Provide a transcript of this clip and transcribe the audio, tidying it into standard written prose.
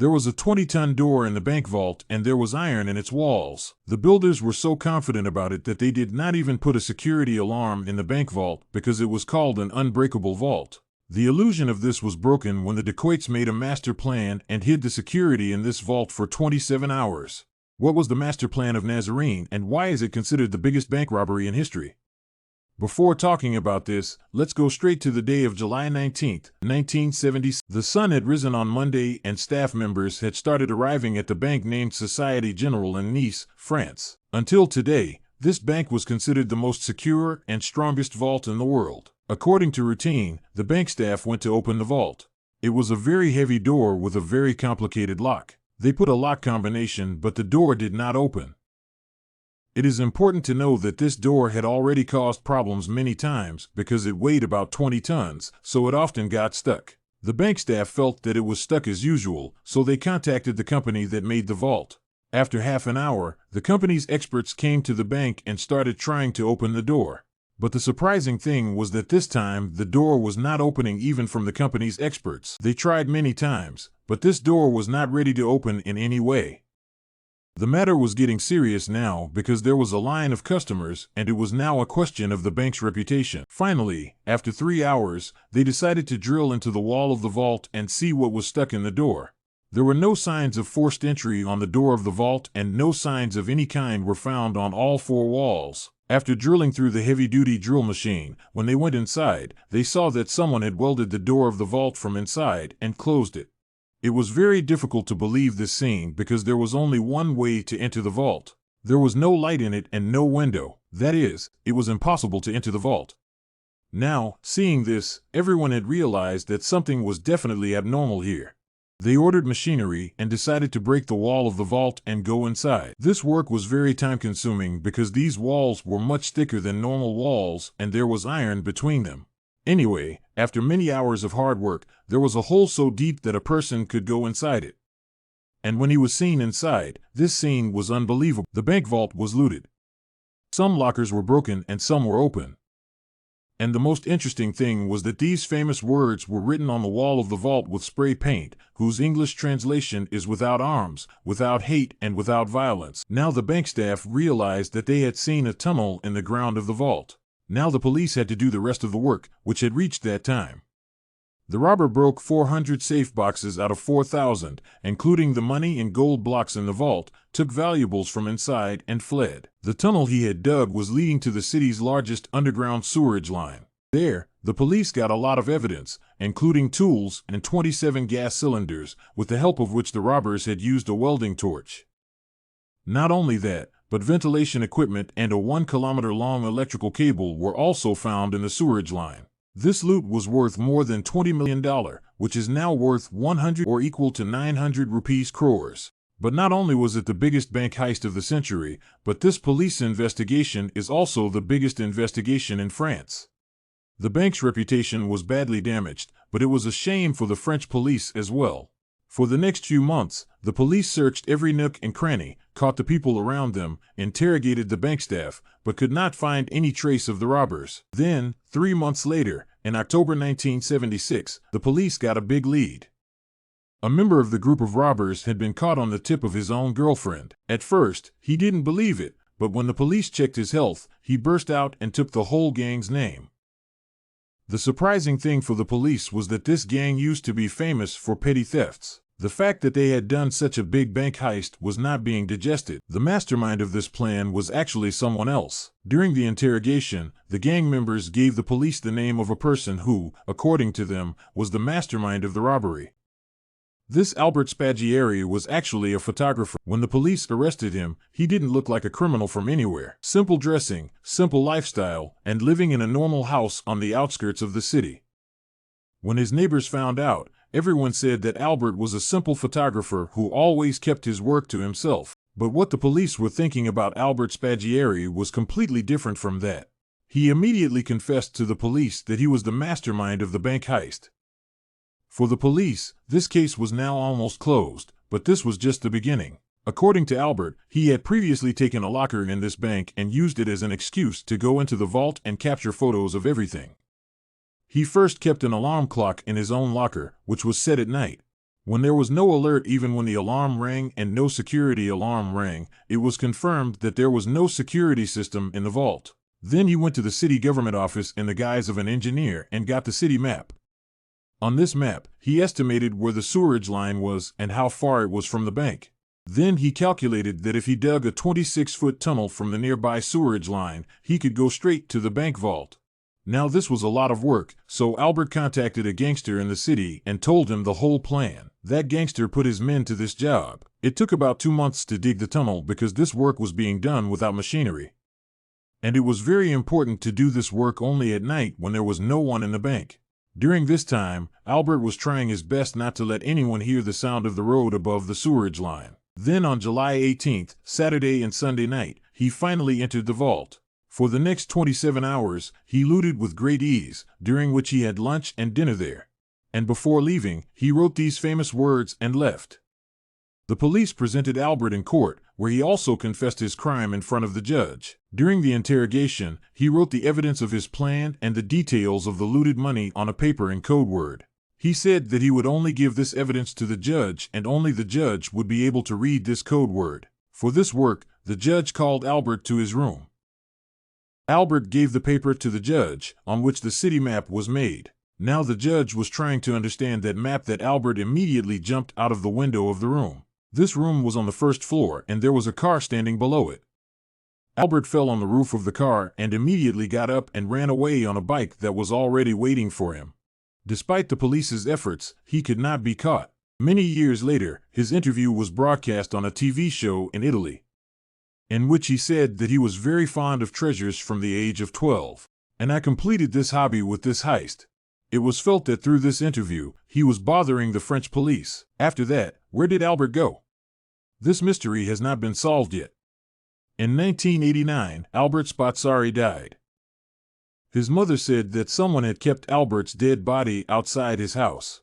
There was a 20-ton door in the bank vault and there was iron in its walls. The builders were so confident about it that they did not even put a security alarm in the bank vault because it was called an unbreakable vault. The illusion of this was broken when the dacoits made a master plan and hid the security in this vault for 27 hours. What was the master plan of Nazarene and why is it considered the biggest bank robbery in history? Before talking about this, let's go straight to the day of July 19, 1970. The sun had risen on Monday and staff members had started arriving at the bank named Société Générale in Nice, France. Until today, this bank was considered the most secure and strongest vault in the world. According to routine, the bank staff went to open the vault. It was a very heavy door with a very complicated lock. They put a lock combination, but the door did not open. It is important to know that this door had already caused problems many times because it weighed about 20 tons, so it often got stuck. The bank staff felt that it was stuck as usual, so they contacted the company that made the vault. After half an hour, the company's experts came to the bank and started trying to open the door. But the surprising thing was that this time the door was not opening even from the company's experts. They tried many times, but this door was not ready to open in any way. The matter was getting serious now because there was a line of customers and it was now a question of the bank's reputation. Finally, after 3 hours, they decided to drill into the wall of the vault and see what was stuck in the door. There were no signs of forced entry on the door of the vault and no signs of any kind were found on all 4 walls. After drilling through the heavy-duty drill machine, when they went inside, they saw that someone had welded the door of the vault from inside and closed it. It was very difficult to believe this scene because there was only one way to enter the vault. There was no light in it and no window. That is, it was impossible to enter the vault. Now, seeing this, everyone had realized that something was definitely abnormal here. They ordered machinery and decided to break the wall of the vault and go inside. This work was very time-consuming because these walls were much thicker than normal walls and there was iron between them. Anyway, after many hours of hard work, there was a hole so deep that a person could go inside it. And when he was seen inside, this scene was unbelievable. The bank vault was looted. Some lockers were broken and some were open. And the most interesting thing was that these famous words were written on the wall of the vault with spray paint, whose English translation is without arms, without hate, and without violence. Now the bank staff realized that they had seen a tunnel in the ground of the vault. Now the police had to do the rest of the work, which had reached that time. The robber broke 400 safe boxes out of 4,000, including the money and gold blocks in the vault, took valuables from inside, and fled. The tunnel he had dug was leading to the city's largest underground sewerage line. There, the police got a lot of evidence, including tools and 27 gas cylinders, with the help of which the robbers had used a welding torch. Not only that, but ventilation equipment and a 1-kilometer-long electrical cable were also found in the sewerage line. This loot was worth more than $20 million, which is now worth 100 or equal to 900 rupees crores. But not only was it the biggest bank heist of the century, but this police investigation is also the biggest investigation in France. The bank's reputation was badly damaged, but it was a shame for the French police as well. For the next few months, the police searched every nook and cranny, caught the people around them, interrogated the bank staff, but could not find any trace of the robbers. Then, 3 months later, in October 1976, the police got a big lead. A member of the group of robbers had been caught on the tip of his own girlfriend. At first, he didn't believe it, but when the police checked his health, he burst out and took the whole gang's name. The surprising thing for the police was that this gang used to be famous for petty thefts. The fact that they had done such a big bank heist was not being digested. The mastermind of this plan was actually someone else. During the interrogation, the gang members gave the police the name of a person who, according to them, was the mastermind of the robbery. This Albert Spaghieri was actually a photographer. When the police arrested him, he didn't look like a criminal from anywhere. Simple dressing, simple lifestyle, and living in a normal house on the outskirts of the city. When his neighbors found out, everyone said that Albert was a simple photographer who always kept his work to himself. But what the police were thinking about Albert Spaghieri was completely different from that. He immediately confessed to the police that he was the mastermind of the bank heist. For the police, this case was now almost closed, but this was just the beginning. According to Albert, he had previously taken a locker in this bank and used it as an excuse to go into the vault and capture photos of everything. He first kept an alarm clock in his own locker, which was set at night. When there was no alert even when the alarm rang and no security alarm rang, it was confirmed that there was no security system in the vault. Then he went to the city government office in the guise of an engineer and got the city map. On this map, he estimated where the sewerage line was and how far it was from the bank. Then he calculated that if he dug a 26-foot tunnel from the nearby sewerage line, he could go straight to the bank vault. Now this was a lot of work, so Albert contacted a gangster in the city and told him the whole plan. That gangster put his men to this job. It took about 2 months to dig the tunnel because this work was being done without machinery. And it was very important to do this work only at night when there was no one in the bank. During this time, Albert was trying his best not to let anyone hear the sound of the road above the sewerage line. Then on July 18th, Saturday and Sunday night, he finally entered the vault. For the next 27 hours, he looted with great ease, during which he had lunch and dinner there. And before leaving, he wrote these famous words and left. The police presented Albert in court, where he also confessed his crime in front of the judge. During the interrogation, he wrote the evidence of his plan and the details of the looted money on a paper in code word. He said that he would only give this evidence to the judge and only the judge would be able to read this code word. For this work, the judge called Albert to his room. Albert gave the paper to the judge, on which the city map was made. Now the judge was trying to understand that map that Albert immediately jumped out of the window of the room. This room was on the first floor and there was a car standing below it. Albert fell on the roof of the car and immediately got up and ran away on a bike that was already waiting for him. Despite the police's efforts, he could not be caught. Many years later, his interview was broadcast on a TV show in Italy, in which he said that he was very fond of treasures from the age of 12. And I completed this hobby with this heist. It was felt that through this interview, he was bothering the French police. After that, where did Albert go? This mystery has not been solved yet. In 1989, Albert Spazzari died. His mother said that someone had kept Albert's dead body outside his house.